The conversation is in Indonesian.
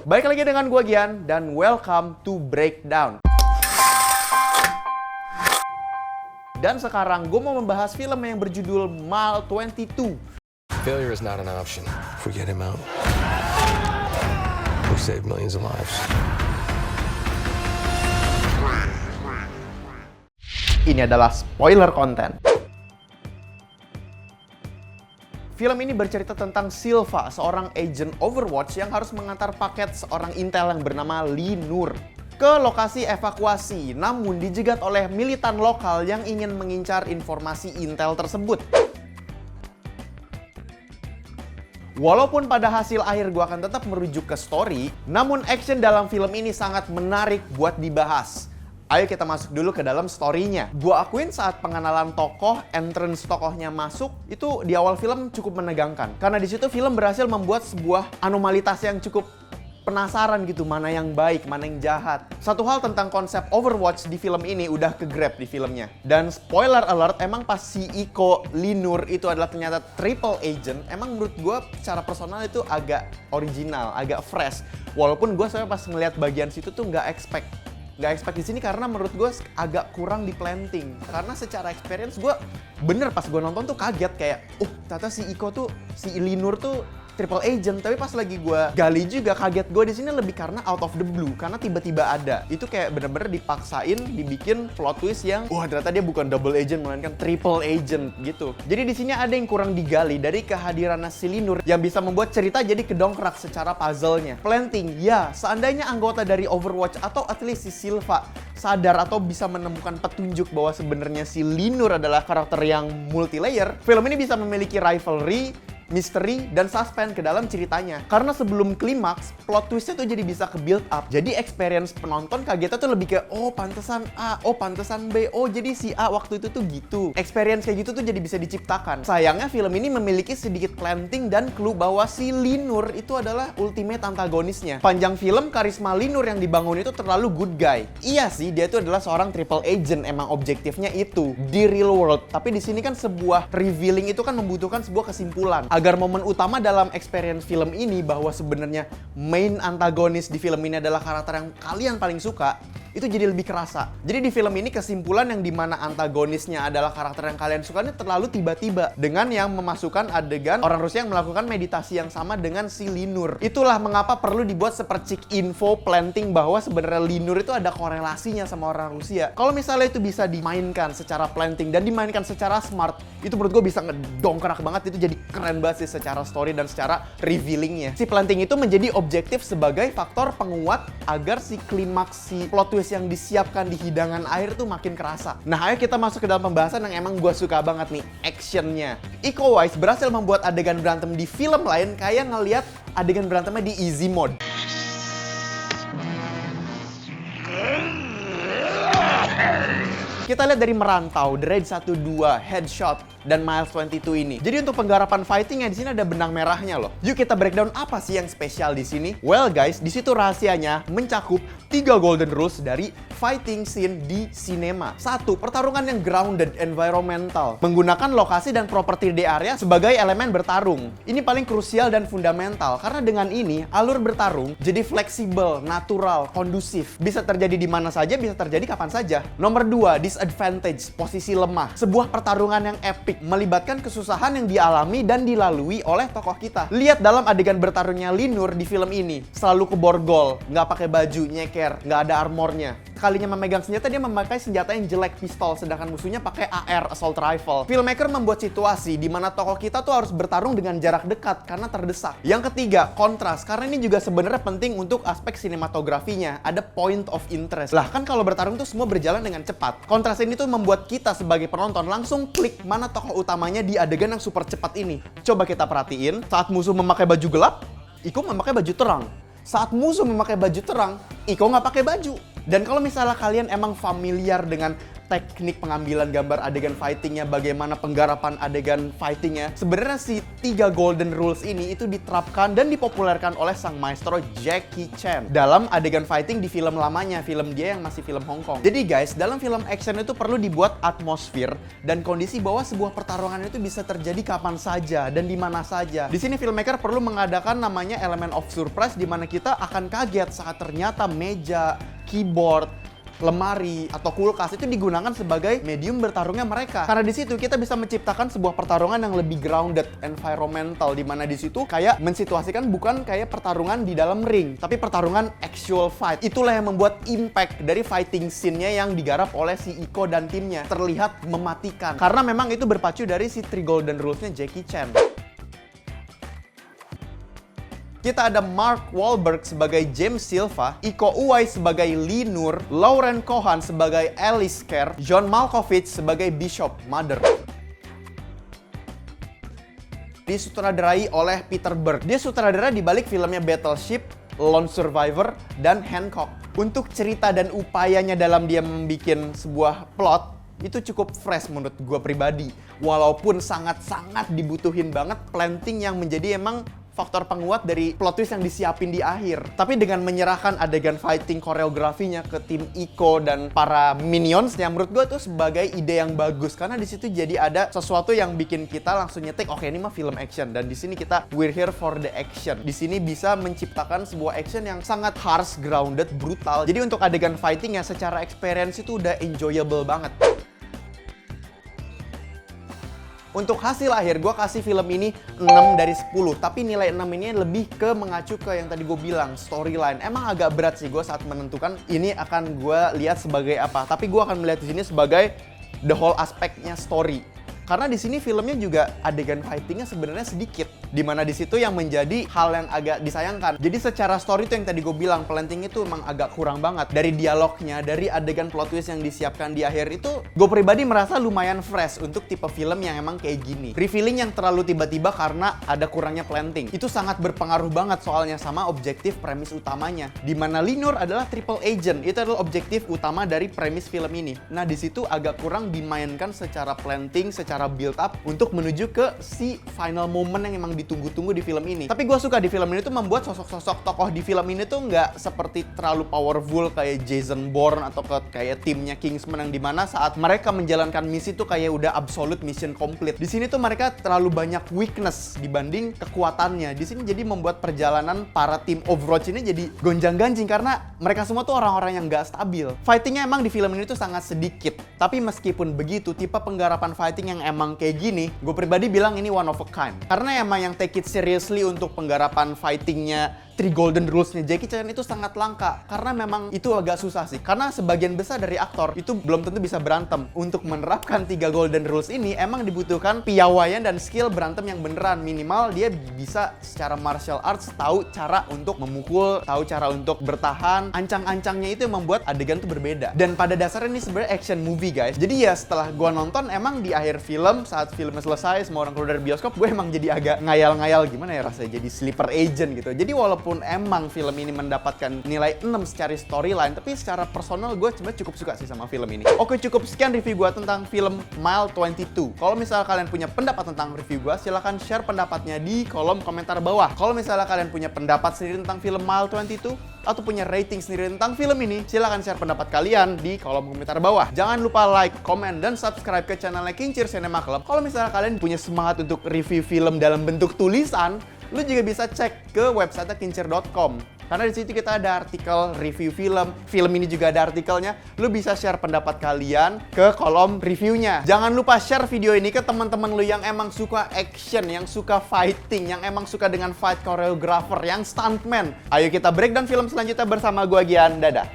Baik lagi dengan gue Gian, dan welcome to Breakdown. Dan sekarang gue mau membahas film yang berjudul Mile 22. Failure is not an option. If we get him out, we save millions of lives. Ini adalah spoiler konten. Film ini bercerita tentang Silva, seorang agent Overwatch yang harus mengantar paket seorang intel yang bernama Lee Nur ke lokasi evakuasi, namun dijegat oleh militan lokal yang ingin mengincar informasi intel tersebut. Walaupun pada hasil akhir gue akan tetap merujuk ke story, namun action dalam film ini sangat menarik buat dibahas. Ayo kita masuk dulu ke dalam story-nya. Gua akuin saat pengenalan tokoh, entrance tokohnya masuk, itu di awal film cukup menegangkan. Karena di situ film berhasil membuat sebuah anomalitas yang cukup penasaran gitu, mana yang baik, mana yang jahat. Satu hal tentang konsep Overwatch di film ini udah ke-grab di filmnya. Dan spoiler alert, emang pas si Iko Lee Nur itu adalah ternyata triple agent, emang menurut gue secara personal itu agak original, agak fresh. Walaupun gue soalnya pas ngeliat bagian situ tuh nggak expect di sini karena menurut gue agak kurang di planting. Karena secara experience gue bener pas gue nonton tuh kaget kayak, ternyata si Iko tuh, si Lee Nur tuh triple agent. Tapi pas lagi gue gali juga, kaget gue di sini lebih karena out of the blue, karena tiba-tiba ada. Itu kayak bener-bener dipaksain dibikin plot twist yang ternyata dia bukan double agent melainkan triple agent gitu. Jadi di sini ada yang kurang digali dari kehadiran si Lee Nur yang bisa membuat cerita jadi kedongkrak secara puzzle-nya. Planting, ya seandainya anggota dari Overwatch atau at least si Silva sadar atau bisa menemukan petunjuk bahwa sebenarnya si Lee Nur adalah karakter yang multi-layer, film ini bisa memiliki rivalry, misteri, dan suspense ke dalam ceritanya. Karena sebelum klimaks, plot twistnya tuh jadi bisa ke build up. Jadi experience penonton kagetnya tuh lebih ke, pantesan A, pantesan B, jadi si A waktu itu tuh gitu. Experience kayak gitu tuh jadi bisa diciptakan. Sayangnya film ini memiliki sedikit planting dan clue bahwa si Lee Nur itu adalah ultimate antagonisnya. Panjang film, karisma Lee Nur yang dibangun itu terlalu good guy. Iya sih, dia itu adalah seorang triple agent, emang objektifnya itu di real world. Tapi di sini kan sebuah revealing itu kan membutuhkan sebuah kesimpulan. Agar momen utama dalam experience film ini bahwa sebenarnya main antagonis di film ini adalah karakter yang kalian paling suka, itu jadi lebih kerasa. Jadi di film ini kesimpulan yang dimana antagonisnya adalah karakter yang kalian suka ini terlalu tiba-tiba dengan yang memasukkan adegan orang Rusia yang melakukan meditasi yang sama dengan si Lee Nur. Itulah mengapa perlu dibuat sepercik info planting bahwa sebenarnya Lee Nur itu ada korelasinya sama orang Rusia. Kalau misalnya itu bisa dimainkan secara planting dan dimainkan secara smart, itu menurut gue bisa ngedongkrak banget, itu jadi keren banget sih secara story dan secara revealingnya. Si planting itu menjadi objektif sebagai faktor penguat agar si klimaks, si plot twist yang disiapkan di hidangan air tuh makin kerasa. Nah, ayo kita masuk ke dalam pembahasan yang emang gue suka banget nih, actionnya. Iko Uwais berhasil membuat adegan berantem di film lain kayak ngeliat adegan berantemnya di easy mode. Kita lihat dari Merantau, The Raid 1-2, Headshot, dan Miles 22 ini. Jadi untuk penggarapan fightingnya di sini ada benang merahnya loh. Yuk kita breakdown apa sih yang spesial di sini? Well guys, di situ rahasianya mencakup 3 golden rules dari fighting scene di sinema. 1. Pertarungan yang grounded, environmental. Menggunakan lokasi dan properti di area sebagai elemen bertarung. Ini paling krusial dan fundamental karena dengan ini alur bertarung jadi fleksibel, natural, kondusif. Bisa terjadi di mana saja, bisa terjadi kapan saja. Nomor 2, disadvantage, posisi lemah. Sebuah pertarungan yang epic melibatkan kesusahan yang dialami dan dilalui oleh tokoh kita. Lihat dalam adegan bertarungnya Lee Nur di film ini. Selalu keborgol, nggak pakai baju, nyeker, nggak ada armornya. Kalinya memegang senjata, dia memakai senjata yang jelek, pistol, sedangkan musuhnya pakai AR, assault rifle. Filmmaker membuat situasi di mana tokoh kita tuh harus bertarung dengan jarak dekat karena terdesak. Yang ketiga, kontras, karena ini juga sebenarnya penting untuk aspek sinematografinya. Ada point of interest. Lah kan kalau bertarung tuh semua berjalan dengan cepat. Kontras ini tuh membuat kita sebagai penonton langsung klik mana tokoh utamanya di adegan yang super cepat ini. Coba kita perhatiin, saat musuh memakai baju gelap, Iko memakai baju terang. Saat musuh memakai baju terang, Iko nggak pakai baju. Dan kalau misalnya kalian emang familiar dengan teknik pengambilan gambar adegan fightingnya, bagaimana penggarapan adegan fightingnya. Sebenarnya si 3 golden rules ini itu diterapkan dan dipopulerkan oleh sang maestro Jackie Chan dalam adegan fighting di film lamanya, film dia yang masih film Hong Kong. Jadi guys, dalam film action itu perlu dibuat atmosfer dan kondisi bahwa sebuah pertarungan itu bisa terjadi kapan saja dan di mana saja. Di sini filmmaker perlu mengadakan namanya elemen of surprise, di mana kita akan kaget saat ternyata meja, keyboard, lemari atau kulkas itu digunakan sebagai medium bertarungnya mereka. Karena di situ kita bisa menciptakan sebuah pertarungan yang lebih grounded, environmental, di mana di situ kayak mensituasikan bukan kayak pertarungan di dalam ring, tapi pertarungan actual fight. Itulah yang membuat impact dari fighting scene-nya yang digarap oleh si Iko dan timnya terlihat mematikan. Karena memang itu berpacu dari si 3 golden rules-nya Jackie Chan. Kita ada Mark Wahlberg sebagai James Silva, Iko Uwais sebagai Lee Nur, Lauren Cohan sebagai Alice Kerr, John Malkovich sebagai Bishop Mother. Disutradarai oleh Peter Berg. Dia sutradara di balik filmnya Battleship, Lone Survivor, dan Hancock. Untuk cerita dan upayanya dalam dia membuat sebuah plot, itu cukup fresh menurut gue pribadi. Walaupun sangat-sangat dibutuhin banget planting yang menjadi emang faktor penguat dari plot twist yang disiapin di akhir. Tapi dengan menyerahkan adegan fighting koreografinya ke tim Iko dan para minions-nya, menurut gue tuh sebagai ide yang bagus. Karena di situ jadi ada sesuatu yang bikin kita langsung nyetik, oke ini mah film action. Dan di sini kita we're here for the action. Di sini bisa menciptakan sebuah action yang sangat harsh, grounded, brutal. Jadi untuk adegan fighting yang secara experience itu udah enjoyable banget. Untuk hasil akhir, gue kasih film ini 6 dari 10. Tapi nilai 6 ini lebih ke mengacu ke yang tadi gue bilang, storyline. Emang agak berat sih gue saat menentukan ini akan gue lihat sebagai apa. Tapi gue akan melihat di sini sebagai the whole aspeknya story. Karena di sini filmnya juga adegan fightingnya sebenarnya sedikit, dimana di situ yang menjadi hal yang agak disayangkan. Jadi secara story itu yang tadi gue bilang, planting itu emang agak kurang banget. Dari dialognya, dari adegan plot twist yang disiapkan di akhir itu, gue pribadi merasa lumayan fresh untuk tipe film yang emang kayak gini. Revealing yang terlalu tiba-tiba karena ada kurangnya planting. Itu sangat berpengaruh banget soalnya sama objektif premis utamanya. Dimana Lee Nur adalah triple agent, itu adalah objektif utama dari premis film ini. Nah di situ agak kurang dimainkan secara planting, secara build up untuk menuju ke si final moment yang emang ditunggu-tunggu di film ini. Tapi gue suka di film ini tuh membuat sosok-sosok tokoh di film ini tuh nggak seperti terlalu powerful kayak Jason Bourne atau kayak timnya Kingsman yang dimana saat mereka menjalankan misi tuh kayak udah absolute mission complete. Di sini tuh mereka terlalu banyak weakness dibanding kekuatannya. Di sini jadi membuat perjalanan para tim Overwatch ini jadi gonjang-ganjing karena mereka semua tuh orang-orang yang nggak stabil. Fightingnya emang di film ini tuh sangat sedikit. Tapi meskipun begitu, tipe penggarapan fighting yang emang kayak gini, gue pribadi bilang ini one of a kind. Karena emang yang take it seriously untuk penggarapan fightingnya 3 golden rules-nya Jackie Chan itu sangat langka. Karena memang itu agak susah sih. Karena sebagian besar dari aktor itu belum tentu bisa berantem. Untuk menerapkan 3 golden rules ini emang dibutuhkan piawaian dan skill berantem yang beneran. Minimal dia bisa secara martial arts tahu cara untuk memukul, tahu cara untuk bertahan. Ancang-ancangnya itu yang membuat adegan tuh berbeda. Dan pada dasarnya ini sebenarnya action movie guys. Jadi ya setelah gua nonton emang di akhir film, saat filmnya selesai, semua orang keluar dari bioskop, gue emang jadi agak ngayal-ngayal gimana ya rasanya jadi sleeper agent gitu. Jadi walaupun emang film ini mendapatkan nilai 6 secara storyline, tapi secara personal gue sebenarnya cukup suka sih sama film ini. Oke, cukup sekian review gue tentang film Mile 22. Kalau misalnya kalian punya pendapat tentang review gue, silahkan share pendapatnya di kolom komentar bawah. Kalau misalnya kalian punya pendapat sendiri tentang film Mile 22, atau punya rating sendiri tentang film ini, silahkan share pendapat kalian di kolom komentar bawah. Jangan lupa like, komen, dan subscribe ke channelnya Kincir Cinema Club. Kalau misalnya kalian punya semangat untuk review film dalam bentuk tulisan, lu juga bisa cek ke website kincir.com. Karena di situ kita ada artikel review film. Film ini juga ada artikelnya. Lu bisa share pendapat kalian ke kolom reviewnya. Jangan lupa share video ini ke teman-teman lu yang emang suka action, yang suka fighting, yang emang suka dengan fight choreographer, yang stuntman. Ayo kita breakdown film selanjutnya bersama gua Gian. Dadah.